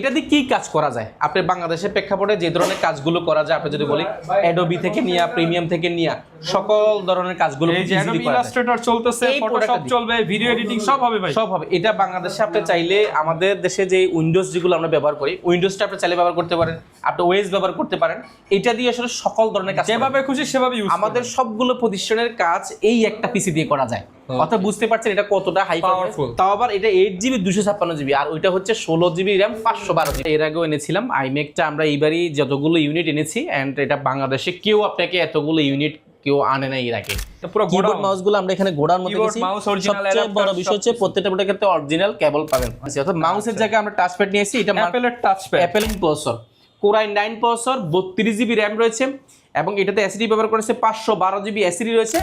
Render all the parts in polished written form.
এটা দিয়ে কি কাজ করা যায় আপনি বাংলাদেশের প্রেক্ষাপটে যে ধরনের কাজগুলো করা যায় আপনি যদি বলি অ্যাডোবি থেকে নিয়ে প্রিমিয়াম থেকে নিয়ে সকল ধরনের কাজগুলো এই যে অ্যাডোবি ইলাস্ট্রেটর চলতেছে, ফটোশপ চলবে, ভিডিও এডিটিং সব হবে ভাই, সব হবে। এটা বাংলাদেশে আপনি চাইলে আমাদের দেশে যে উইন্ডোজ যেগুলো আমরা ব্যবহার করি উইন্ডোজটা আপনি চাইলে ব্যবহার করতে পারেন, আপনি ওএস ব্যবহার করতে পারেন। এটা দিয়ে আসলে সকল ধরনের কাজ যেভাবে খুশি সেভাবে ইউজ আমাদের সবগুলো প্রতিষ্ঠানের কাজ এই একটা পিসি দিয়ে করা যায়। অর্থাৎ বুঝতে পারছেন এটা কতটা হাই পাওয়ারফুল। তাও আবার এটা 8GB 256GB আর ওইটা হচ্ছে 16GB RAM 512GB। এর আগেও এনেছিলাম আইম্যাকটা আমরা এইবারই যতগুলো ইউনিট এনেছি এন্ড এটা বাংলাদেশে কেউ আপনাকে এতগুলো ইউনিট কেউ আনে না এর আগে। পুরো কিবোর্ড মাউসগুলো আমরা এখানে গোড়ার মধ্যে দিয়েছি। সবচেয়ে বড় বিষয় হচ্ছে প্রত্যেকটা প্রোডাক্টের ক্ষেত্রে অরিজিনাল কেবল পাবেন। অর্থাৎ মাউসের জায়গায় আমরা টাচপ্যাড নিয়েছি। এটা অ্যাপলের touchpad, Apple processor, Core i9 processor, 32GB RAM রয়েছে এবং এটাতে এসএসডি ব্যবহার করেছে 512GB এসএসডি রয়েছে।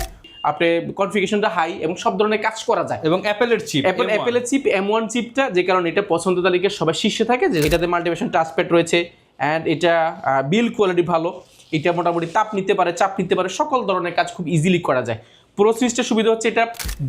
আপনি কনফিগারেশনটা হাই এবং সব ধরনের কাজ করা যায়। এবং অ্যাপলের চিপ, অ্যাপলের চিপ M1 চিপটা, যে কারণে এটা পছন্দ তালিকার সবার শীর্ষে থাকে। যে এটাতে মাল্টিভিশন টাচপ্যাড রয়েছে এন্ড এটা বিল্ড কোয়ালিটি ভালো। এটা মোটামুটি তাপ নিতে পারে, চাপ নিতে পারে, সকল ধরনের কাজ খুব ইজিলি করা যায়। পুরো সিস্টেমের সুবিধা হচ্ছে এটা।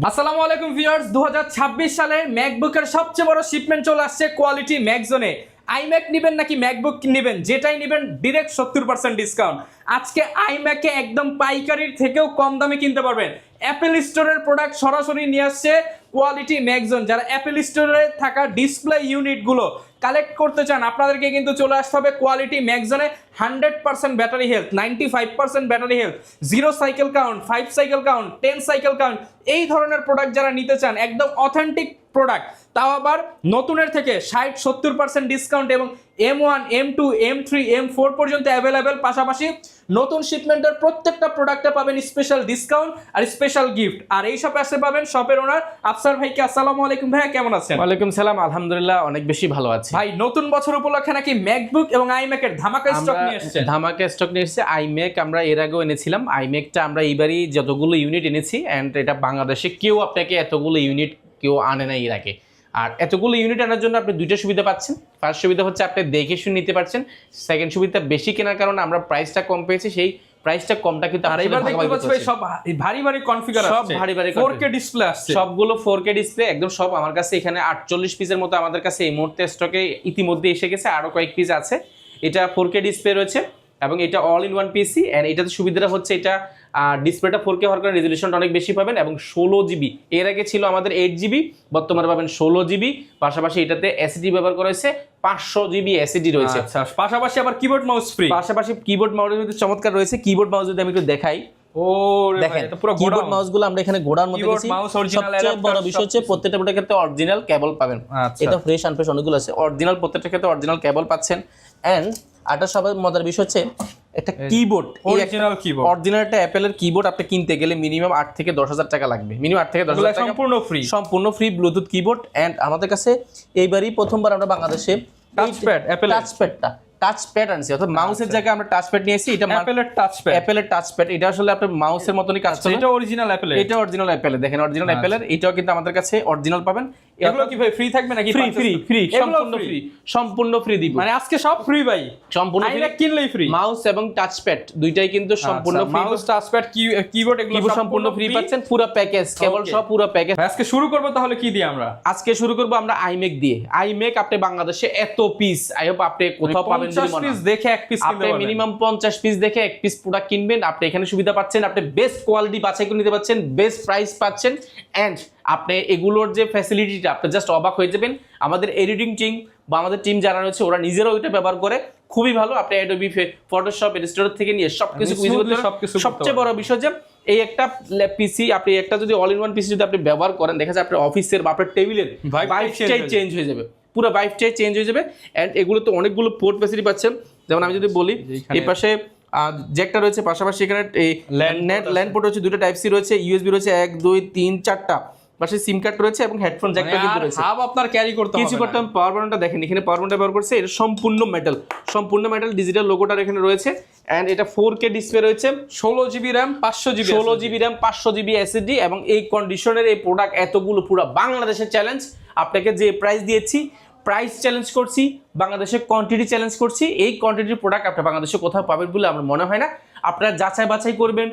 আসসালামু আলাইকুম ভিউয়ার্স, 2026 সালে ম্যাকবুকের সবচেয়ে বড় শিপমেন্ট চলে আসছে কোয়ালিটি ম্যাকজোনে। আইম্যাক নেবেন নাকি ম্যাকবুক নেবেন, যেটাই নেবেন ডিরেক্ট 70% ডিসকাউন্ট। আজকে আইম্যাকে একদম পাইকারির থেকেও কম দামে কিনতে পারবেন। অ্যাপেল স্টোরের প্রোডাক্ট সরাসরি নিয়ে আসছে কোয়ালিটি ম্যাকজোন। যারা অ্যাপেল স্টোরে থাকা ডিসপ্লে ইউনিটগুলো কালেক্ট করতে চান আপনাদেরকে কিন্তু চলে আসতে হবে কোয়ালিটি ম্যাকজোনে। 100% battery health, 95% battery health, 0 cycle count, 5 cycle count, 10 cycle count, এই ধরনের প্রোডাক্ট যারা নিতে চান একদম অথেন্টিক প্রোডাক্ট, তাও আবার নতুনের থেকে 60-70% ডিসকাউন্ট এবং M1, M2, M3, M4 পর্যন্ত অ্যাভেলেবেল। পাশাপাশি নতুন শিপমেন্টের প্রত্যেকটা প্রোডাক্টে পাবেন স্পেশাল ডিসকাউন্ট আর স্পেশাল গিফট। আর এই শপে আসতে পাবেন শপের ওনার আফসার ভাইকে। আসসালামু আলাইকুম ভাইয়া, কেমন আছেন? ওয়ালাইকুম সালাম, আলহামদুলিল্লাহ অনেক বেশি ভালো আছি ভাই। নতুন বছর উপলক্ষে নাকি ম্যাকবুক এবং আইম্যাকের ধামাকা স্টক নিয়ে এসেছেন। ধামাকা স্টক নিয়ে এসেছে আইম্যাক। আমরা এর আগেও এনেছিলাম আইম্যাকটা আমরা এইবারই যতগুলো ইউনিট এনেছি এন্ড এটা বাংলাদেশে কেউ আপনাকে এতগুলো ইউনিট কেউ আনে না এর আগে। আর এতগুলো ইউনিট আনার জন্য আপনি দুইটা সুবিধা পাচ্ছেন। ফার্স্ট সুবিধা হচ্ছে আপনি দেখে শুনে নিতে পারছেন। সেকেন্ড সুবিধা বেশি কেনার কারণে আমরা প্রাইসটা কম পেয়েছি, সেই প্রাইসটা কমটা কিন্তু আর এবার দেখতে পাচ্ছি ভাই সব ভারী ভারী কনফিগার আসছে, সব ভারী ভারী 4K ডিসপ্লে আসছে, সবগুলো 4K ডিসপ্লে একদম সব। আমার কাছে এখানে 48 পিসের মতো আমাদের কাছে এই মুহূর্তে স্টকে ইতিমধ্যে এসে গেছে, আরো কয়েক পিস আছে। এটা 4K ডিসপ্লে রয়েছে এবং এটা all in one PC and এটাতে সুবিধাটা হচ্ছে এটা ডিসপ্লেটা 4K হওয়ার কারণে রেজোলিউশনটা অনেক বেশি পাবেন এবং 16GB। এর আগে ছিল আমাদের 8GB, বর্তমানে পাবেন 16GB। পাশাপাশি এটাতে এসএসডি ব্যবহার করা হয়েছে, 500GB এসএসডি রয়েছে। আচ্ছা, পাশাপাশি আবার কিবোর্ড মাউস ফ্রি। পাশাপাশি কিবোর্ড মাউসের মধ্যে চমৎকার রয়েছে। কিবোর্ড মাউস যদি আমি একটু দেখাই, ও দেখেন পুরো কিবোর্ড মাউসগুলো আমরা এখানে গোড়ার মধ্যে দিয়েছি। সবচেয়ে বড় বিষয় হচ্ছে প্রত্যেকটা প্রোডাক্টের ক্ষেত্রে অরিজিনাল কেবল পাবেন। এটা ফ্রেশ আনফ্রেশ অনেকগুলো আছে, অরিজিনাল প্রত্যেকটা ক্ষেত্রে অরিজিনাল কেবল পাচ্ছেন। এন্ড আটা সবার মজার বিষয় হচ্ছে একটা কিবোর্ড, অরিজিনাল কিবোর্ড, অরিজিনাল একটা অ্যাপেলের কিবোর্ড আপনি কিনতে গেলে মিনিমাম 8 থেকে 10,000 টাকা লাগবে। মিনিমাম 8 থেকে 10,000 টাকা, সম্পূর্ণ ফ্রি ব্লুটুথ কিবোর্ড। এন্ড আমাদের কাছে এইবারই প্রথমবার আমরা বাংলাদেশে টাচপ্যাড আনছি। অর্থাৎ মাউসের জায়গায় আমরা টাচপ্যাড নিয়েছি। এটা অ্যাপেলের টাচপ্যাড। এটা আসলে আপনার মাউসের মতনই কাজ করে। এটা অরিজিনাল অ্যাপেলের, এটা অরিজিনাল অ্যাপেলের। দেখেন অরিজিনাল অ্যাপেলের, এটাও কিন্তু আমাদের কাছে অরিজিনাল পাবেন। এগুলো কি ভাই ফ্রি থাকবে নাকি? ফ্রি, সম্পূর্ণ ফ্রি দিব। মানে আজকে সব ফ্রি ভাই, সম্পূর্ণ ফ্রি, কিনলেই ফ্রি। মাউস এবং টাচপ্যাড দুইটাই কিন্তু সম্পূর্ণ ফ্রি। মাউস, টাচপ্যাড, কিবোর্ড এগুলো সম্পূর্ণ ফ্রি পাচ্ছেন, পুরো প্যাকেজ, কেবল সব পুরো প্যাকেজ। আজকে শুরু করব তাহলে কি দিয়ে? আজকে শুরু করব আমরা আইম্যাক দিয়ে। আইম্যাক আপনি বাংলাদেশে এত পিস আই হোপ আপনি কোথাও পাবেন না। 50 পিস দেখে এক পিস কিনতে পারবেন। মিনিমাম 50 পিস দেখে এক পিস প্রোডাক্ট কিনবেন। আপনি এখানে সুবিধা পাচ্ছেন, আপনি বেস্ট কোয়ালিটি বাছাই করে নিতে পারছেন, বেস্ট প্রাইস পাচ্ছেন এন্ড আপনি এগুলোর যে ফ্যাসিলিটিটা আপনি জাস্ট অবাক হয়ে যাবেন। আমাদের এডিটিং টিম বা আমাদের টিম যারা রয়েছে ওরা নিজেরাও এটা ব্যবহার করে, খুবই ভালো। আপনি অ্যাডোবি ফটোশপ ইলাস্ট্রেটর থেকে নিয়ে সবকিছু সবচেয়ে বড় বিষয় যে এই একটা পিসি আপনি একটা যদি অল ইন ওয়ান পিসি যদি আপনি ব্যবহার করেন, দেখা যায় আপনার অফিসের বা আপনার টেবিলের ভাইবটাই চেঞ্জ হয়ে যাবে, পুরো ভাইবটাই চেঞ্জ হয়ে যাবে। এন্ড এগুলো তো অনেকগুলো পোর্ট ফ্যাসিলিটি পাচ্ছেন। যেমন আমি যদি বলি এই পাশে জ্যাকটা রয়েছে, পাশাপাশি এখানে ল্যান্ড পোর্ট রয়েছে, দুটো টাইপ সি রয়েছে, ইউএসবি রয়েছে 1 2 3 4টা, পাশে সিম কার্ড রয়েছে এবং হেডফোন জ্যাকটা কিন্তু রয়েছে। হাব আপনার ক্যারি করতে হবে কিছু করতে হবে। পাওয়ার বাটনটা দেখেন, এখানে পাওয়ার বাটনটা ব্যবহার করছে, এটা সম্পূর্ণ মেটাল ডিজিটাল লোগোটার এখানে রয়েছে। এন্ড এটা 4K ডিসপ্লে রয়েছে, 16GB RAM 500GB এসএসডি এবং এই কন্ডিশনের এই প্রোডাক্ট এতগুলো পুরো বাংলাদেশের চ্যালেঞ্জ। আপনাকে যে প্রাইস দিয়েছি, প্রাইস চ্যালেঞ্জ করছি, বাংলাদেশে কোয়ান্টিটি চ্যালেঞ্জ করছি। এই কোয়ান্টিটির প্রোডাক্ট আপনি বাংলাদেশে কোথাও পাবেন বলে আমার মনে হয় না। আপনারা যাচাই বাছাই করবেন,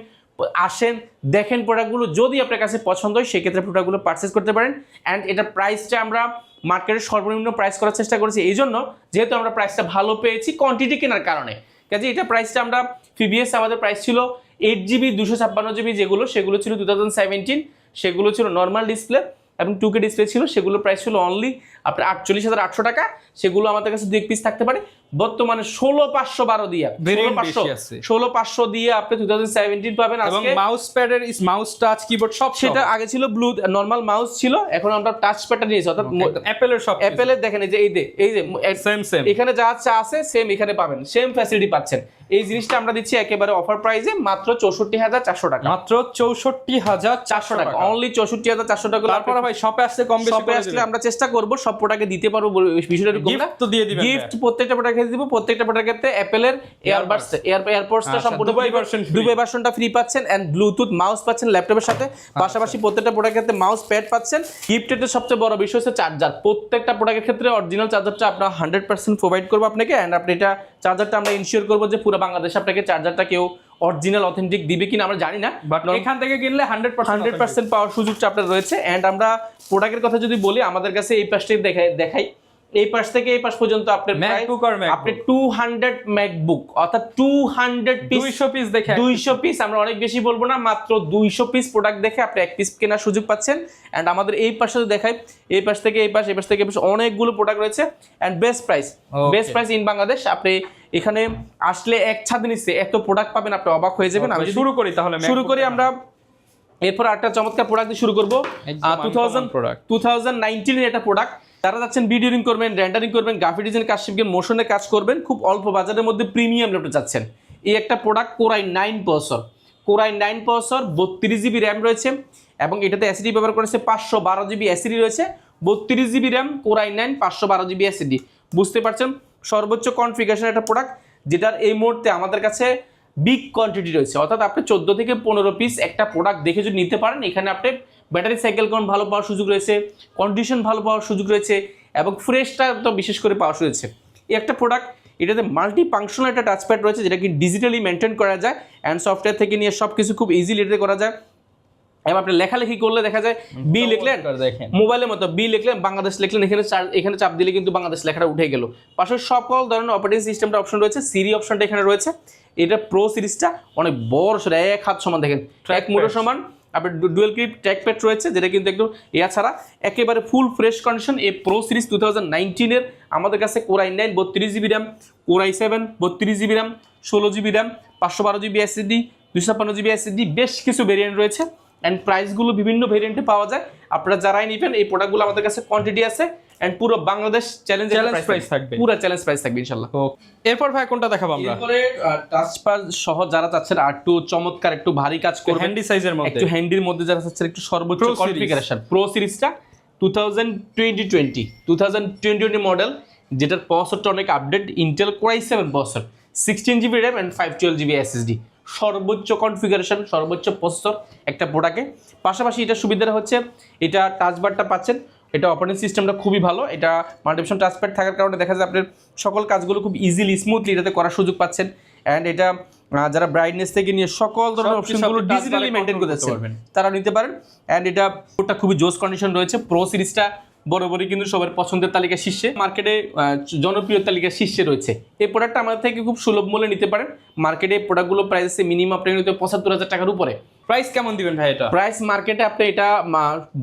আসেন দেখেন প্রোডাক্টগুলো, যদি আপনার কাছে পছন্দ হয় সেক্ষেত্রে প্রোডাক্টগুলো পারচেস করতে পারেন। অ্যান্ড এটা প্রাইসটা আমরা মার্কেটের সর্বনিম্ন প্রাইস করার চেষ্টা করেছি, এই জন্য যেহেতু আমরা প্রাইসটা ভালো পেয়েছি কোয়ান্টিটি কেনার কারণে। কাজে এটা প্রাইসটা আমরা প্রিভিয়াস আমাদের প্রাইস ছিল 8GB 256GB সেগুলো ছিল 2017, সেগুলো ছিল নর্মাল ডিসপ্লে এবং 2K ডিসপ্লে ছিল, সেগুলো প্রাইস ছিল অনলি আপনার 48,800 টাকা। সেগুলো আমাদের কাছে 2 পিস থাকতে পারে। বর্তমানে 16,512 দিয়ে 16,500 দিয়ে আপনি 2017 পাবেন। এবং আজকে মাউস প্যাডের মাউস টাচ কিবোর্ড সব সেটা আগে ছিল ব্লু নরমাল মাউস ছিল, এখন আমরা টাচ প্যাডটা নিয়েছি, অর্থাৎ অ্যাপেলের সব অ্যাপেলের দেখেন এই যে সেম এখানে যা আছে সেম এখানে পাবেন, সেম ফ্যাসিলিটি পাচ্ছেন। এই জিনিসটা আমরা দিচ্ছি একেবারে অফার প্রাইসে মাত্র 64,400 টাকা, মাত্র 64,400 টাকা, অনলি 64,400 টাকা। তারপরে ভাই শপে আসতে কম বেশি শপে আসলে আমরা চেষ্টা করব সব প্রোডাক্টে দিতে পারবো, বিষয়টা এরকম না। গিফট তো দিয়ে দিবেন, গিফট প্রত্যেকটা প্রোডাক্টে দিব, প্রত্যেকটা প্রোডাক্টে অ্যাপেলের এয়ারপডসটা সম্পূর্ণ দুবাই ভার্সনটা ফ্রি পাচ্ছেন এন্ড ব্লুটুথ মাউস পাচ্ছেন ল্যাপটপের সাথে, পাশাপাশি প্রত্যেকটা প্রোডাক্টে মাউস প্যাড পাচ্ছেন। গিফটের সবচেয়ে বড় বিষয় হচ্ছে চার্জার, প্রত্যেকটা প্রোডাক্টের ক্ষেত্রে অরিজিনাল চার্জারটা আমরা 100% প্রোভাইড করব আপনাকে, এন্ড আপনি এটা চার্জারটা আমরা ইনশিওর করব যে পুরো বাংলাদেশে আপনাকে চার্জারটা কেউ অরিজিনাল অথেন্টিক দিবে কিনা আমরা জানি না, বাট এখান থেকে কিনলে 100% পাওয়ার সুযোগটা আপনার রয়েছে। এন্ড আমরা প্রোডাক্টের কথা যদি বলি, আমাদের কাছে এই পাশ থেকে দেখাই এই পাশ থেকে এই পাশ পর্যন্ত আপনার ম্যাকবুক আর আপনি 200 ম্যাকবুক অর্থাৎ 200 পিস 200 পিস দেখে 200 পিস, আমরা অনেক বেশি বলবো না, মাত্র 200 পিস প্রোডাক্ট দেখে আপনি এক পিস কেনার সুযোগ পাচ্ছেন। এন্ড আমাদের এই পাশে দেখাই, এই পাশ থেকে এই পাশ, এই পাশ থেকে এই পাশ অনেকগুলো প্রোডাক্ট রয়েছে and best price in Bangladesh. আপনি এখানে আসলে এক ছাদ নিচে এত প্রোডাক্ট পাবেন, আপনি অবাক হয়ে যাবেন। আমি শুরু করি তাহলে, শুরু করি আমরা। এরপর একটা চমৎকার প্রোডাক্ট দিয়ে শুরু করবো, 2019 এর একটা প্রোডাক্ট। যারা যাচ্ছেন ভিডিওরিং করবেন, রেন্ডারিং করবেন, গ্রাফিক ডিজাইন কাজ শিখবেন, মোশনে কাজ করবেন, খুব অল্প বাজারের মধ্যে প্রিমিয়াম ল্যাপটপ চাচ্ছেন, এই একটা product Core i9 processor, Core i9 processor, 32GB RAM রয়েছে এবং এটাতে এসএসডি ব্যবহার করেছে 512GB এসএসডি রয়েছে, 32GB RAM, Core i9, 512GB SSD. বুঝতে পারছেন সর্বোচ্চ কনফিগারেশন একটা প্রোডাক্ট, যেটার এই মুহূর্তে আমাদের কাছে বিগ কোয়ান্টিটি রয়েছে, অর্থাৎ আপনি 14 থেকে 15 পিস একটা প্রোডাক্ট দেখে যদি নিতে পারেন, এখানে আপনি ব্যাটারি সাইকেল কাউন্ট ভালো পাওয়ার সুযোগ রয়েছে, কন্ডিশন ভালো পাওয়ার সুযোগ রয়েছে এবং ফ্রেশটা তো বিশেষ করে পাওয়ার সুযোগ রয়েছে। এই একটা প্রোডাক্ট, এটাতে মাল্টি ফাংশনাল একটা টাচপ্যাড রয়েছে যেটা কি ডিজিটালি মেনটেন করা যায় অ্যান্ড সফটওয়্যার থেকে নিয়ে সব কিছু খুব ইজিলি এটাতে করা যায়। এবং আপনি লেখালেখি করলে দেখা যায় বি লিখলেন মোবাইলের মতো, বি লিখলেন, বাংলাদেশ লিখলেন, এখানে চাপ দিলে কিন্তু বাংলাদেশ লেখাটা উঠে গেল। পাশে সকল ধরনের অপারেটিং সিস্টেমটা অপশন রয়েছে, সিরি অপশনটা এখানে রয়েছে। এটা প্রো সিরিজটা অনেক বড় সরে এক হাত সমান, দেখেন ট্র্যাক মোটর সমান, আপনার ডুয়েল ক্লিপ ট্র্যাকপ্যাড রয়েছে যেটা কিন্তু একটু ছাড়া একেবারে ফুল ফ্রেশ কন্ডিশন। এই প্রো সিরিজ 2019 এর আমাদের কাছে Core i9 32GB RAM, Core i7 32GB RAM, 16GB RAM, 512GB SSD, 256GB SSD, বেশ কিছু ভেরিয়েন্ট রয়েছে অ্যান্ড প্রাইসগুলো বিভিন্ন ভেরিয়েন্টে পাওয়া যায়। আপনারা যারাই নেবেন এই প্রোডাক্টগুলো আমাদের কাছে কোয়ান্টিটি আছে এন্ড পুরো বাংলাদেশ চ্যালেঞ্জ প্রাইস থাকবে, পুরো চ্যালেঞ্জ প্রাইস থাকবে ইনশাআল্লাহ। এরপর ভাই কোনটা দেখাবো আমরা? এরপরে টাচপ্যাড সহ যারা চাচ্ছেন আর একটু চমৎকার একটু ভারী কাজ করবেন, হ্যান্ডি সাইজের মধ্যে, একটু হ্যান্ডির মধ্যে যারা চাচ্ছেন একটু সর্বোচ্চ কনফিগারেশন, প্রো সিরিজটা 2020 মডেল, যেটার প্রসেসরটা অনেক update, Intel Core i7 processor, 16GB RAM and 512GB SSD, সর্বোচ্চ কনফিগারেশন, সর্বোচ্চ প্রসেসর একটা প্রোডাক্টে। পাশাপাশি এটা সুবিধাটা হচ্ছে এটা টাচবারটা পাচ্ছেন, এটা অপারেটিং সিস্টেমটা খুবই ভালো, এটা মাল্টিফাংশন টাচপ্যাড থাকার কারণে দেখা যায় আপনার সকল কাজগুলো খুব ইজিলি স্মুথলি এটাতে করার সুযোগ পাচ্ছেন। অ্যান্ড এটা যারা ব্রাইটনেস থেকে নিয়ে সকল ধরনের অপশনগুলো ডিজিটালি মেনটেন করতে পারবেন তারা নিতে পারেন। অ্যান্ড এটা ওটা খুবই জোস কন্ডিশন রয়েছে। প্রো সিরিজটা বরাবরই কিন্তু সবার পছন্দের তালিকার শীর্ষে, মার্কেটে জনপ্রিয় তালিকার শীর্ষে রয়েছে। এই প্রোডাক্টটা আমাদের থেকে খুব সুলভ মূল্যে নিতে পারেন। মার্কেটে এই প্রোডাক্টগুলো প্রাইস আছে মিনিমাম আপনি নিতে 75,000 টাকার উপরে। প্রাইস কেমন দিবেন ভাই এটা? প্রাইস মার্কেটে আপনি এটা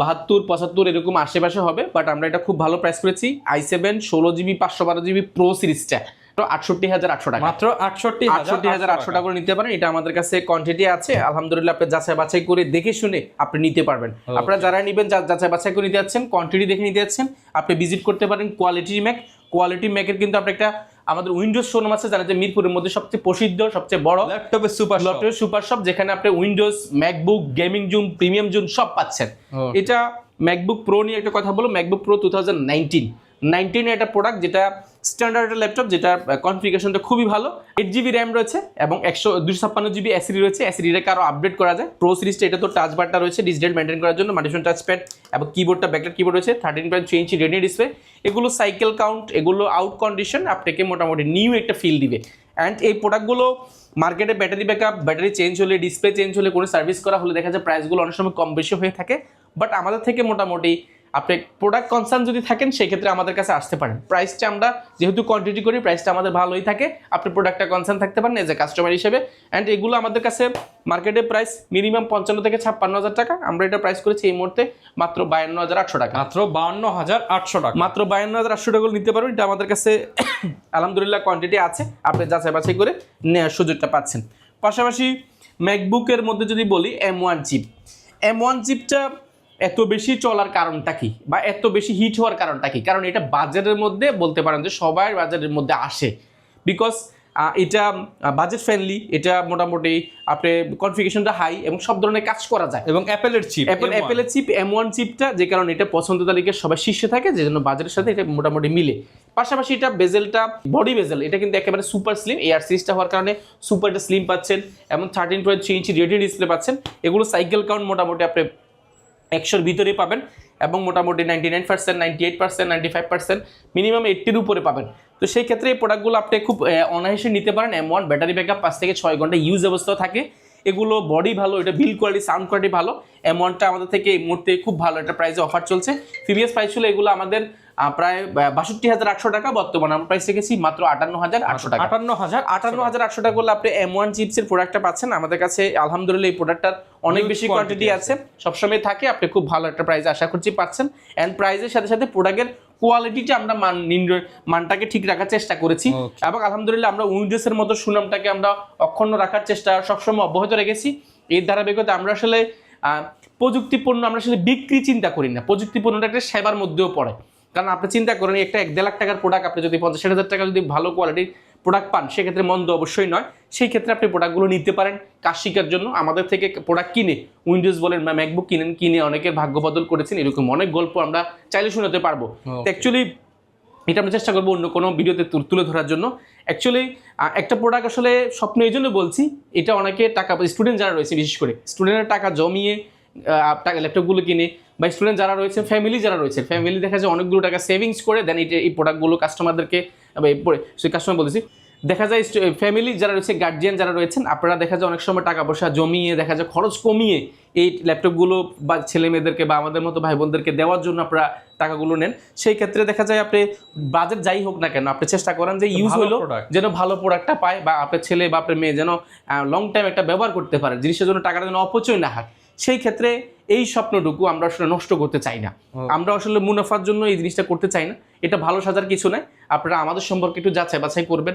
72, 75 এরকম আশেপাশে হবে, বাট আমরা এটা খুব ভালো প্রাইস করেছি। i7 16GB 512GB প্রো সিরিজটা 68,800 টাকা, মাত্র 68,800 টাকা করে নিতে পারেন। এটা আমাদের কাছে কোয়ান্টিটি আছে, আলহামদুলিল্লাহ আপনি যাচাই বাছাই করে দেখে শুনে আপনি নিতে পারবেন। আপনারা যারা নেবেন যাচাই বাছাই করে নিতে যাচ্ছেন, কোয়ান্টিটি দেখে নিতে যাচ্ছেন, আপনি ভিজিট করতে পারেন কোয়ালিটি ম্যাকের কিন্তু আপনি একটা আমাদের উইন্ডোজ শোরুম আছে, জানেন যে মিরপুরের মধ্যে সবচেয়ে প্রসিদ্ধ, সবচেয়ে বড় ল্যাপটপের সুপার শপ, যেখানে আপনি Windows, MacBook, gaming zone, premium zone সব পাচ্ছেন। এটা ম্যাকবুক প্রো নিয়ে একটা কথা বলো, ম্যাকবুক প্রো 2019 একটা প্রোডাক্ট, যেটা স্ট্যান্ডার্ড ল্যাপটপ, যেটা কনফিগারেশনটা খুবই ভালো, 8GB র্যাম রয়েছে এবং 256GB এসএসডি রয়েছে। এসএসডিটাকে আরো আপডেট করা যায়। প্রো সিরিজটা এটা তো টাচ বারটা রয়েছে ডিজিটাল মেনটেন করার জন্য, মাল্টিফাংশন টাচপ্যাড এবং কিবোর্ডটা ব্যাকলাইট কিবোর্ড রয়েছে, 13.3 ইঞ্চি রেডিও ডিসপ্লে, এগুলো সাইকেল কাউন্ট, এগুলো আউট কন্ডিশন আপনাকে মোটামুটি নিউ একটা ফিল দিবে। অ্যান্ড এই প্রোডাক্টগুলো মার্কেটে ব্যাটারি ব্যাকআপ, ব্যাটারি চেঞ্জ হলে, ডিসপ্লে চেঞ্জ হলে, কোনো সার্ভিস করা হলে দেখা যায় প্রাইসগুলো অনেক সময় কম বেশি হয়ে থাকে, বাট আমাদের থেকে মোটামুটি আপনি প্রোডাক্ট কনসার্ন যদি থাকেন সেক্ষেত্রে আমাদের কাছে আসতে পারেন। প্রাইসটা আমরা যেহেতু কোয়ান্টিটি করি, প্রাইসটা আমাদের ভালোই থাকে, আপনি প্রোডাক্টটা কনসার্ন থাকতে পারেন এজ এ কাস্টমার হিসেবে। অ্যান্ড এগুলো আমাদের কাছে মার্কেটে প্রাইস মিনিমাম 55 থেকে 56,000 টাকা, আমরা এটা প্রাইস করেছি এই মুহূর্তে মাত্র 52,800 টাকা। মাত্র 52,800 টাকা, মাত্র 52,800 টাকা নিতে পারবেন। এটা আমাদের কাছে আলহামদুলিল্লাহ কোয়ান্টিটি আছে, আপনি যাচাই বাছাই করে নেওয়ার সুযোগটা পাচ্ছেন। পাশাপাশি ম্যাকবুকের মধ্যে যদি বলি M1 চিপ, M1 চিপটা এত বেশি চলার কারণটা কি বা এত বেশি হিট হওয়ার কারণটা কি? কারণ এটা বাজারের মধ্যে বলতে পারেন যে সবাই বাজারের মধ্যে আসে, বিকজ এটা বাজেট ফ্রেন্ডলি, এটা মোটামুটি আপনি কনফিগারেশনটা হাই এবং সব ধরনের কাজ করা যায়। এবং অ্যাপেলের চিপ, অ্যাপেলের চিপ M1 চিপটা, যে কারণে এটা পছন্দ তালিকার সবাই শীর্ষে থাকে, যে জন্য বাজারের সাথে এটা মোটামুটি মিলে। পাশাপাশি এটা বেজেলটা বডি বেজেল, এটা কিন্তু একেবারে সুপার স্লিম, এয়ার সিরিজটা হওয়ার কারণে সুপার স্লিম পাচ্ছেন এবং 13.3 ইঞ্চি রেডিও ডিসপ্লে পাচ্ছেন। এগুলো সাইকেল কাউন্ট মোটামুটি আপনি 100-র ভিতরেই পাবেন এবং মোটামুটি 99%, 98%, 95%, মিনিমাম 80-র উপরে পাবেন। তো সেই ক্ষেত্রে এই প্রোডাক্টগুলো আপনি খুব অনায়াসে নিতে পারেন। M1 ব্যাটারি ব্যাকআপ 5 থেকে 6 ঘন্টা ইউজ অবস্থাও থাকে, এগুলো বডি ভালো, এটা বিল্ড কোয়ালিটি, সাউন্ড কোয়ালিটি ভালো। M1টা আমাদের থেকে এই মুহূর্তে খুব ভালো একটা প্রাইসে অফার চলছে। প্রিভিয়াস প্রাইস ছিল এগুলো আমাদের প্রায় 62,800 টাকা, বর্তমানে আমরা প্রাইস রেখেছি মাত্র 58,800 টাকা। 58,800 টাকা করলে আপনি M1 চিপসের প্রোডাক্টটা পাচ্ছেন আমাদের কাছে। আলহামদুলিল্লাহ এই প্রোডাক্টটার অনেক বেশি কোয়ান্টিটি আছে, সবসময় থাকে, আপনি খুব ভালো একটা প্রাইস আশা করছি পাচ্ছেন। অ্যান্ড প্রাইসের সাথে সাথে প্রোডাক্টের কোয়ালিটিটা আমরা মানটাকে ঠিক রাখার চেষ্টা করেছি এবং আলহামদুলিল্লাহ আমরা উইন্ডোজের মতো সুনামটাকে আমরা অক্ষুণ্ণ রাখার চেষ্টা সবসময় অব্যাহত রেখেছি। এর ধারাবাহিকতা আমরা আসলে প্রযুক্তিপণ্য আমরা আসলে বিক্রি চিন্তা করি না, প্রযুক্তিপণ্যটা একটা সেবার মধ্যেও পড়ে। কারণ আপনি চিন্তা করেন একটা 1.5 লাখ টাকার প্রোডাক্ট আপনি যদি 50,000 টাকা যদি ভালো কোয়ালিটির প্রোডাক্ট পান, সেক্ষেত্রে মন্দ অবশ্যই নয়। সেই ক্ষেত্রে আপনি প্রোডাক্টগুলো নিতে পারেন কাজ শেখার জন্য। আমাদের থেকে প্রোডাক্ট কিনে উইন্ডোজ বলেন বা ম্যাকবুক কিনে অনেকের ভাগ্য বদল করেছেন, এরকম অনেক গল্প আমরা চাইলে শোনাতে পারবো। অ্যাকচুয়ালি এটা আমরা চেষ্টা করবো অন্য কোনো ভিডিওতে তুলে ধরার জন্য। অ্যাকচুয়ালি একটা প্রোডাক্ট আসলে স্বপ্ন এই জন্য বলছি, এটা অনেকে টাকা, স্টুডেন্ট যারা রয়েছে বিশেষ করে স্টুডেন্টের টাকা জমিয়ে ল্যাপটপগুলো কিনে, বা স্টুডেন্ট যারা রয়েছে, ফ্যামিলি যারা রয়েছে, ফ্যামিলি দেখা যায় অনেকগুলো টাকা সেভিংস করে দেন এই প্রোডাক্টগুলো কাস্টমারদেরকে, সেই কাস্টমার বলতেছি, দেখা যায় ফ্যামিলি যারা রয়েছে, গার্জিয়ান যারা রয়েছেন, আপনারা দেখা যায় অনেক সময় টাকা পয়সা জমিয়ে, দেখা যায় খরচ কমিয়ে এই ল্যাপটপগুলো বা ছেলে মেয়েদেরকে বা আমাদের মতো ভাই বোনদেরকে দেওয়ার জন্য আপনারা টাকাগুলো নেন। সেই ক্ষেত্রে দেখা যায় আপনি বাজেট যাই হোক না কেন, আপনি চেষ্টা করেন যে ইউজ হলো যেন ভালো প্রোডাক্টটা পায়, বা আপনার ছেলে বা আপনার মেয়ে যেন লং টাইম একটা ব্যবহার করতে পারে, জিনিসের জন্য টাকাটা যেন অপচয় না হয়। সেই ক্ষেত্রে এই স্বপ্নটুকু আমরা আসলে নষ্ট করতে চাই না, আমরা আসলে মুনাফার জন্য এই জিনিসটা করতে চাই না। এটা ভালো সাজার কিছু নয়, আপনারা আমাদের সম্পর্কে একটু যাচাই বাছাই করবেন।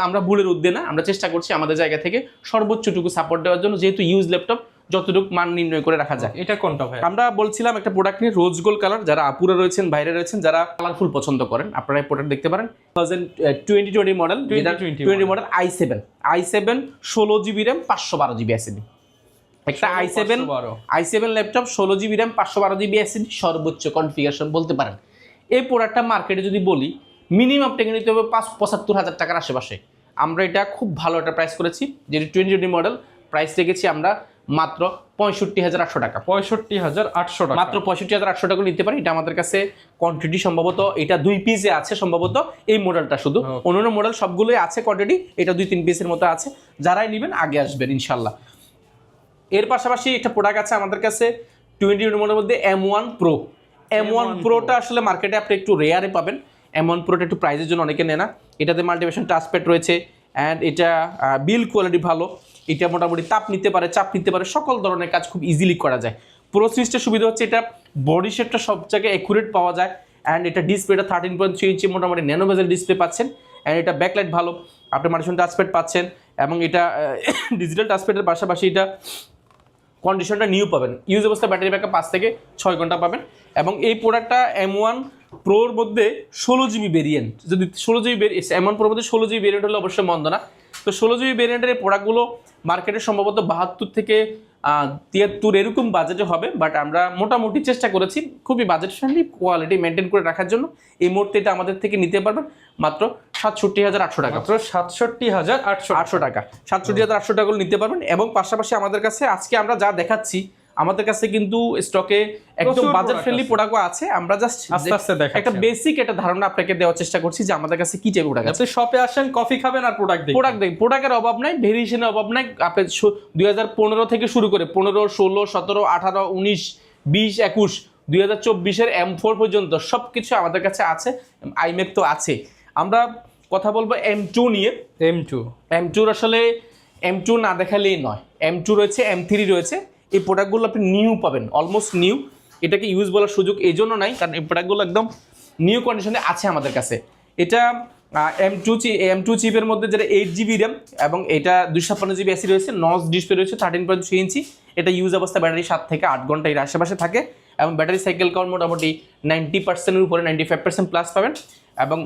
আমরা ভুলের উদ্দে না, আমরা চেষ্টা করছি আমাদের জায়গা থেকে সর্বোচ্চটুকু সাপোর্ট দেওয়ার জন্য, যেহেতু ইউজ ল্যাপটপ যতটুকু মান নির্ণয় করে রাখা যায়। এটা কোনটা ভাই? আমরা বলছিলাম একটা প্রোডাক্ট নিয়ে, রোজ গোল্ড কালার, যারা আপুরা রয়েছেন, বাইরে রয়েছেন, যারা কালারফুল পছন্দ করেন, আপনারা এই প্রোডাক্ট দেখতে পারেন। 2020 model, 2020 model i7 16GB RAM 512GB SSD, একটা i7 laptop 16GB RAM 512GB SSD সর্বোচ্চ কনফিগারেশন বলতে পারেন। এই প্রোডাক্টটা মার্কেটে যদি বলি মিনিমাম টেকে নিতে হবে 75,000 টাকার আশেপাশে। আমরা এটা খুব ভালো একটা প্রাইস করেছি, যেটি 2020 মডেল, প্রাইস রেখেছি আমরা মাত্র 65,800 টাকা। 65,800 টাকা, মাত্র 65,800 টাকা নিতে পারি। এটা আমাদের কাছে কোয়ান্টিটি সম্ভবত এটা 2 পিসে আছে, সম্ভবত এই মডেলটা শুধু, অন্যান্য মডেল সবগুলোই আছে কোয়ান্টিটি, এটা 2-3 পিসের মতো আছে। যারাই নেবেন আগে আসবেন ইনশাল্লাহ। এর পাশাপাশি একটা প্রোডাক্ট আছে আমাদের কাছে 2020 মডেলের মধ্যে M1 Pro। M1 Proটা আসলে মার্কেটে আপনি একটু রেয়ারে পাবেন। M1 Proটা একটু প্রাইসের জন্য অনেকে নেয় না। এটাতে মাল্টিভিশন টাচপ্যাড রয়েছে অ্যান্ড এটা বিল্ড কোয়ালিটি ভালো, এটা মোটামুটি তাপ নিতে পারে, চাপ নিতে পারে, সকল ধরনের কাজ খুব ইজিলি করা যায়। প্রো সিরিজটার সুবিধা হচ্ছে এটা বডি শেপটা সব জায়গায় অ্যাকুরেট পাওয়া যায় অ্যান্ড এটা ডিসপ্লেটা 13.3 ইঞ্চি মোটামুটি ন্যানো বেজেল ডিসপ্লে পাচ্ছেন অ্যান্ড এটা ব্যাকলাইট ভালো, আপনি মাল্টিভিশন টাচপ্যাড পাচ্ছেন এবং এটা ডিজিটাল টাচপ্যাডের পাশাপাশি এটা কন্ডিশনটা নিউ পাবেন, ইউজ অবস্থা ব্যাটারি ব্যাকআপ 5 থেকে 6 ঘন্টা পাবেন। এবং এই প্রোডাক্টটা M1 Proর মধ্যে 16GB ভেরিয়েন্ট, যদি 16GB M1 Proর মধ্যে 16GB ভেরিয়েন্ট হলে অবশ্যই মন্দ না। তো 16GB ভেরিয়েন্টের এই প্রোডাক্টগুলো মার্কেটে সম্ভবত 72 থেকে 73 এরকম বাজেটে হবে, বাট আমরা মোটামুটি চেষ্টা করেছি খুবই বাজেট ফ্রেন্ডলি কোয়ালিটি মেনটেন করে রাখার জন্য। এই মুহূর্তে এটা আমাদের থেকে নিতে পারবেন মাত্র 67,800 টাকা, মাত্র 67,800 টাকা, 67,800 টাকা নিতে পারবেন। এবং পাশাপাশি আমাদের কাছে আজকে আমরা যা দেখাচ্ছি, আমাদের কাছে কিন্তু স্টকে একদম বাজেট ফ্রেন্ডলি প্রোডাক্টও আছে। আমরা জাস্ট আস্তে আস্তে একটা বেসিক একটা ধারণা আপনাকে দেওয়ার চেষ্টা করছি যে আমাদের কাছে কি টাইপের প্রোডাক্ট আছে। আপনি শপে আসেন, কফি খাবেন আর প্রোডাক্ট দেখবেন, প্রোডাক্টের অভাব নাই, ভেরিয়েশনের অভাব নাই। আপনি 2015 থেকে শুরু করে 15, 16, 17, 18, 19, 20, 21 2024-এর M4 পর্যন্ত সব কিছু আমাদের কাছে আছে, আইম্যাক তো আছে। আমরা কথা বলবো M2 নিয়ে। M2 আসলে M2 না দেখালেই নয়, M2 রয়েছে, M3 রয়েছে। এই প্রোডাক্টগুলো আপনি নিউ পাবেন, অলমোস্ট নিউ। এটাকে ইউজ বলার সুযোগ এই জন্য নাই, কারণ এই প্রোডাক্টগুলো একদম নিউ কন্ডিশনে আছে আমাদের কাছে। এটা M2 চিপের মধ্যে যেটা 8GB র্যাম এবং এটা 256GB এসি রয়েছে, নচ ডিসপ্লে রয়েছে 13.3 ইঞ্চি। এটা ইউজ অবস্থা ব্যাটারি 7 থেকে 8 ঘন্টা এর আশেপাশে থাকে এবং ব্যাটারি সাইকেল কাউন্ট মোটামুটি 90%-এর উপরে, 95% প্লাস পাবেন। এবং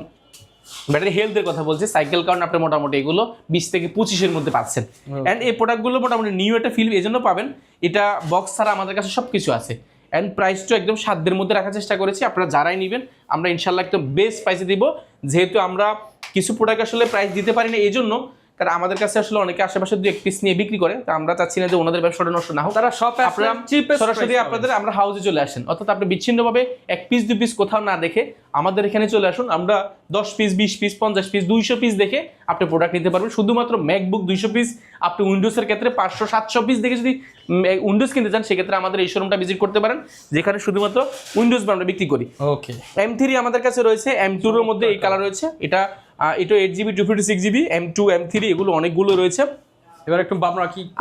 ব্যাটারি হেলথের কথা বলছি, সাইকেল কাউন্ট আপনি মোটামুটি এগুলো 20 থেকে 25-এর মধ্যে পাচ্ছেন। অ্যান্ড এই প্রোডাক্টগুলো মোটামুটি নিউ একটা ফিল এই জন্য পাবেন, এটা বক্স ছাড়া আমাদের কাছে সব কিছু আছে। অ্যান্ড প্রাইসটা একদম সাধ্যের মধ্যে রাখার চেষ্টা করেছি। আপনারা যারাই নেবেন আমরা ইনশাল্লাহ একদম বেস্ট প্রাইসে দিব। যেহেতু আমরা কিছু প্রোডাক্ট আসলে প্রাইস দিতে পারি না এই জন্য, কারণ আমাদের কাছে আসলে অনেকে আশেপাশে 2-1 পিস নিয়ে বিক্রি করে, তো আমরা চাচ্ছি না যে ওনাদের ব্যবসাটা নষ্ট না হোক। তারা সব আপনারা সরাসরি আপনাদের আমরা হাউসে চলে আসেন, অর্থাৎ আপনি বিচ্ছিন্নভাবে 1 পিস 2 পিস কোথাও না দেখে আমাদের এখানে চলে আসুন। আমরা 10 পিস 20 পিস 50 পিস 200 পিস দেখে আপনি প্রোডাক্ট নিতে পারবেন। শুধুমাত্র ম্যাকবুক 200 পিস, আপনি উইন্ডোজের ক্ষেত্রে 500-700 পিস দেখে যদি উইন্ডোজ কিনতে চান সেক্ষেত্রে আমাদের এই শোরুমটা ভিজিট করতে পারেন, যেখানে শুধুমাত্র উইন্ডোজ আমরা বিক্রি করি। ওকে, M3 আমাদের কাছে রয়েছে, M2 এর মধ্যে এই কালার রয়েছে, এটা 8GB 256GB, M2 M3 এগুলো অনেকগুলো রয়েছে। এবার একটু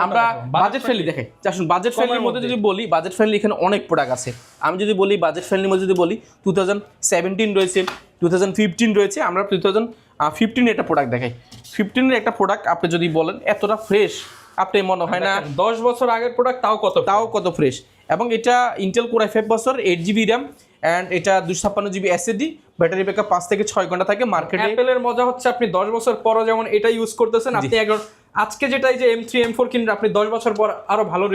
আমরা বাজেট ফ্রেন্ডলি দেখাই। আসুন বাজেট ফ্রেন্ডলির মধ্যে যদি বলি, বাজেট ফ্রেন্ডলি এখানে অনেক প্রোডাক্ট আছে। আমি যদি বলি বাজেট ফ্রেন্ডলির মধ্যে যদি বলি 2017 রয়েছে, 2015 রয়েছে। আমরা 2015 একটা প্রোডাক্ট দেখাই। 15-এর একটা প্রোডাক্ট আপনি যদি বলেন এতটা ফ্রেশ আপনি মনে হয় না, 10 বছর আগের প্রোডাক্ট তাও কত ফ্রেশ। এবং এটা Intel core i5 processor, 8GB RAM and এটা 256GB SSD, ব্যাটারি ব্যাকআপ 5 থেকে 6 ঘন্টা থাকে। মার্কেটে অ্যাপেলের মজা হচ্ছে আপনি 10 বছর পরও যেমন এটা ইউজ করতেছেন, আপনি আজকে যেটা এই যে M3 M4 কিনলে আপনি 10 বছর পর আরো ভালো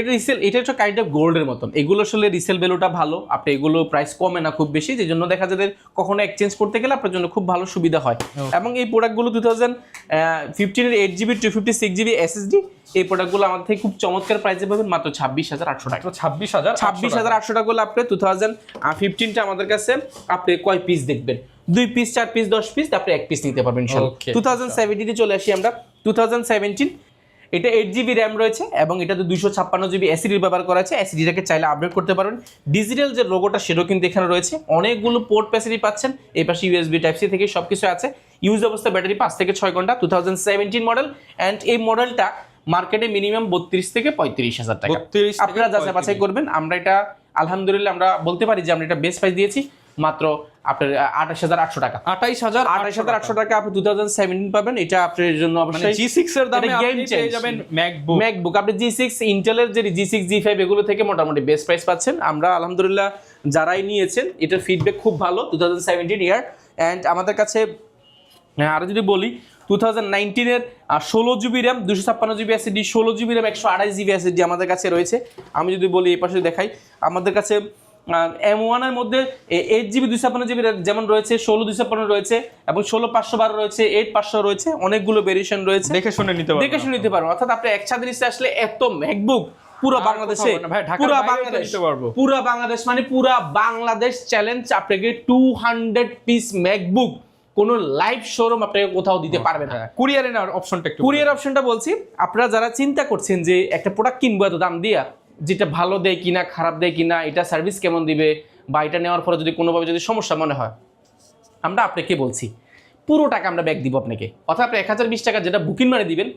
এটা রিসেল, এটা হচ্ছে কাইন্ড অফ গোল্ডের মতন। এগুলো আসলে রিসেল ভ্যালুটা ভালো, আপনি এগুলো প্রাইস কমে না খুব বেশি, যে জন্য দেখা যায় কখনো এক্সচেঞ্জ করতে গেলে আপনার জন্য খুব ভালো সুবিধা হয়। এবং এই প্রোডাক্টগুলো 2015-এর 8GB 256GB SSD, এই প্রোডাক্টগুলো আমাদের থেকে খুব চমৎকার প্রাইসে পাবেন মাত্র 26,800 টাকা। 26,800 টাকা করলে আপনি 2015টা আমাদের কাছে আপনি কয় পিস দেখবেন, 2 পিস 4 পিস 10 পিস, আপনি 1 পিস নিতে পারবেন ইনশাআল্লাহ। 2017-এ চলে আসি আমরা। 2017 এটা 8GB র্যাম রয়েছে এবং এটাতে 256GB এসিডি ব্যবহার করা আছে। এসিডিটাকে চাইলে আপডেট করতে পারবেন। ডিজিটাল যে লোগোটা সেটাও কিন্তু এখানে রয়েছে। অনেকগুলো পোর্ট ফ্যাসিলিটি পাচ্ছেন, এই পাশে USB টাইপ সি থেকে সব কিছু আছে। ইউজ অবস্থা ব্যাটারি 5 থেকে 6 ঘন্টা, 2017 মডেল। অ্যান্ড এই মডেলটা মার্কেটে মিনিমাম 32 থেকে 35,000 টাকা। আপনারা যাচাই বাছাই করবেন। আমরা এটা আলহামদুলিল্লাহ আমরা বলতে পারি যে আমরা এটা বেস্ট প্রাইস দিয়েছি মাত্র আপনার 28,800 টাকা। 28,800 টাকা আপনি 2017 পাবেন। এটা আপনার জন্য অবশ্যই G6 এর দামে আপনি পেয়ে যাবেন ম্যাকবুক। আপনি G6 ইন্টেলের যে G6 G5 এগুলো থেকে মোটামুটি বেস্ট প্রাইস পাচ্ছেন। আমরা আলহামদুলিল্লাহ যারাই নিয়েছেন এটার ফিডব্যাক খুব ভালো 2017 ইয়ার। অ্যান্ড আমাদের কাছে আরো যদি বলি 2019-এর 16GB RAM 256GB SSD, 16GB RAM 128GB SSD আমাদের কাছে রয়েছে। আমি যদি বলি এই পাশে দেখাই, আমাদের কাছে M1 এর মধ্যে 8GB 256GB যেমন রয়েছে, 16 256 রয়েছে এবং 16 512 রয়েছে, 8 500 রয়েছে। অনেকগুলো ভেরিয়েশন রয়েছে, দেখে শুনে নিতে পারবেন। অর্থাৎ আপনি একসাথে নিতে আসলে এত ম্যাকবুক পুরো বাংলাদেশে, পুরো বাংলাদেশ মানে পুরো বাংলাদেশ চ্যালেঞ্জ আপনাকে 200 পিস ম্যাকবুক কোন লাইভ শোরুম আপনাকে কোথাও দিতে পারবে না। কুরিয়ার অপশনটা বলছি, আপনারা যারা চিন্তা করছেন যে একটা প্রোডাক্ট কিনবো এত দাম দিয়া, যেটা ভালো দেয় কিনা খারাপ দেয় কিনা, এটা সার্ভিস কেমন দিবে, বা এটা নেওয়ার পরে যদি কোনোভাবে যদি সমস্যা মনে হয়, আমরা আপনাকে বলছি পুরো টাকা আমরা ব্যাক দিব আপনাকে। অর্থাৎ আপনি 1020 টাকা যেটা বুকিং মারে দিবেন,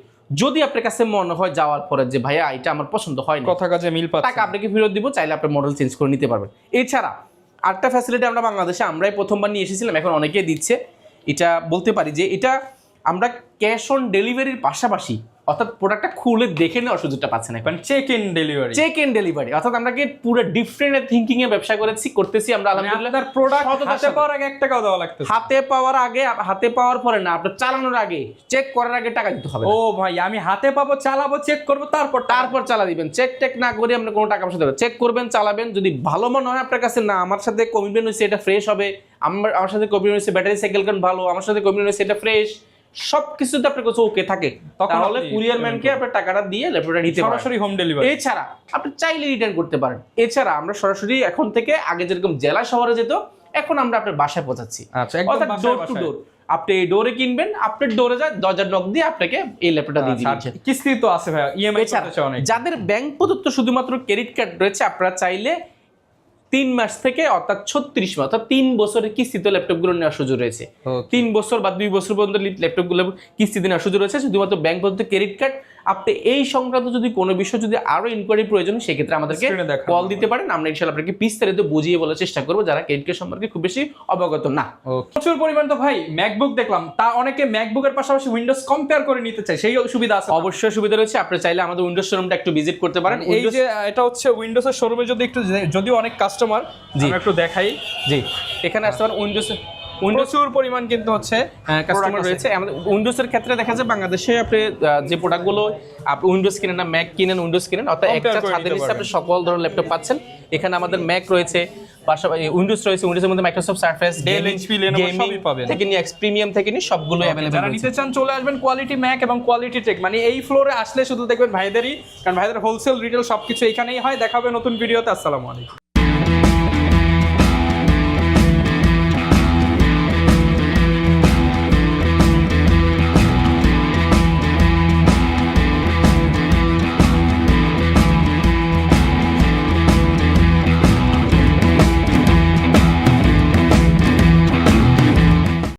যদি আপনার কাছে মনে হয় যাওয়ার পরে যে ভাইয়া এটা আমার পছন্দ হয় না, কথা কাজে মিল পাচ্ছে, টাকা আপনাকে ফেরত দিব, চাইলে আপনি মডেল চেঞ্জ করে নিতে পারবেন। এছাড়া আরেকটা ফ্যাসিলিটি আমরা বাংলাদেশে আমরাই প্রথমবার নিয়ে এসেছিলাম, এখন অনেকেই দিচ্ছে। এটা বলতে পারি যে এটা আমরা ক্যাশ অন ডেলিভারির পাশাপাশি, অর্থাৎ প্রোডাক্টটা খুলে দেখে নেওয়ার সুযোগটা পাচ্ছেন এখন, চেক ইন ডেলিভারি। অর্থাৎ আমরা কি পুরো ডিফারেন্ট থিংকিং এ ব্যবসা করতেছি আমরা আলহামদুলিল্লাহ। আপনার প্রোডাক্ট হাতে পাওয়ার আগে 1 টাকাও দেওয়া লাগতেছে, হাতে পাওয়ার পরে না, আপনার চালানোর আগে, চেক করার আগে টাকা দিতে হবে। ও ভাই, আমি হাতে পাবো, চালাবো, চেক করবো, তারপর চালা দিবেন। চেক টেক না করে আপনি কোনো টাকা পয়সা দেবেন, চেক করবেন, চালাবেন। যদি ভালো মনে হয় আপনার কাছে, না আমার সাথে কমিটমেন্ট হয়েছে এটা ফ্রেশ হবে, আমার সাথে কমিটমেন্ট হয়েছে ব্যাটারি সাইকেল কান ভালো, আমার সাথে কমিটমেন্ট হয়েছে এটা ফ্রেশ, সবকিছুতে আপনার কাছে ওকে থাকে, তাহলে কুরিয়ার ম্যানকে আপনার টাকাটা দিয়ে ল্যাপটপটা নিতে পারেন, সরাসরি হোম ডেলিভারি। এছাড়া আপনি চাইলে রিটার্ন করতে পারেন। এছাড়া আমরা সরাসরি এখন থেকে, আগে যেরকম জেলা শহরে যেত, এখন আমরা আপনার বাসায় পৌঁছাচ্ছি। অর্থাৎ ডোর টু ডোর। আপনি এই ডোরে কিনবেন, আপনার ডোরে যায়, দরজার নক দিয়ে আপনাকে এই ল্যাপটপটা দিয়ে দিচ্ছে। কিস্তি তো আছে ভাই, ইএমআই আছে অনেক। যাদের ব্যাংক প্রদত্ত শুধুমাত্র ক্রেডিট কার্ড রয়েছে, আপনারা চাইলে 3 মাস থেকে অর্থাৎ 36 মাস অর্থাৎ 3 বছরের কিস্তিতে ল্যাপটপগুলো নেওয়ার সুযোগ রয়েছে। 3 বছর বা 2 বছর পর্যন্ত ল্যাপটপগুলো কিস্তিতে নেওয়ার সুযোগ রয়েছে, শুধুমাত্র ব্যাংক পদ্ধতি ক্রেডিট কার্ড। আপনি এই সংক্রান্ত যদি কোনো বিষয় যদি আরো ইনকোয়ারি প্রয়োজন সেক্ষেত্রে আমাদেরকে Screen এ দেখানো কল দিতে পারেন, আমরা ইনশাআল্লাহ আপনাকে বিস্তারিত বুঝিয়ে বলার চেষ্টা করবো যারা ক্রেডিট কার্ড সম্পর্কে খুব বেশি অবগত না। প্রচুর পরিমাণ তো ভাই ম্যাকবুক দেখলাম, তা অনেকে ম্যাকবুকের পাশাপাশি উইন্ডোজ কম্পেয়ার করে নিতে চায়, সেই সুবিধা আছে? অবশ্যই সুবিধা রয়েছে, আপনি চাইলে আমাদের উইন্ডোজ শোরুমটা একটু ভিজিট করতে পারেন। এই যে এটা হচ্ছে উইন্ডোজের শোরুমে, যদি একটু যদিও অনেক কাস্টমার আমরা একটু দেখাই, জি এখানে আসতে পারেন। উইন্ডোজ প্রচুর পরিমাণ কিন্তু হচ্ছে কাস্টমার রয়েছে আমাদের। উইন্ডোজের ক্ষেত্রে দেখা যায় বাংলাদেশে আপনি যে প্রোডাক্টগুলো আপনি উইন্ডোজ কিনেন না ম্যাক কিনেন, উইন্ডোজ কিনেন, অর্থাৎ একটা ছাদের নিচে আপনি সকল ধরনের ল্যাপটপ পাচ্ছেন। এখানে আমাদের ম্যাক রয়েছে, পাশাপাশি উইন্ডোজ রয়েছে, উইন্ডোজের মধ্যে Microsoft Surface, Dell, HP, Lenovo সবই পাবেন থেকে নিয়ে প্রিমিয়াম থেকে নিয়ে সবগুলো अवेलेबल। যারা নিতে চান চলে আসবেন কোয়ালিটি ম্যাক এবং কোয়ালিটি টেক, মানে এই ফ্লোরে আসলে শুধু দেখবেন ভাইদেরই, কারণ ভাইদের হোলসেল রিটেল সবকিছু এখানেই হয়। দেখাবে নতুন ভিডিওতে। আসসালামু আলাইকুম।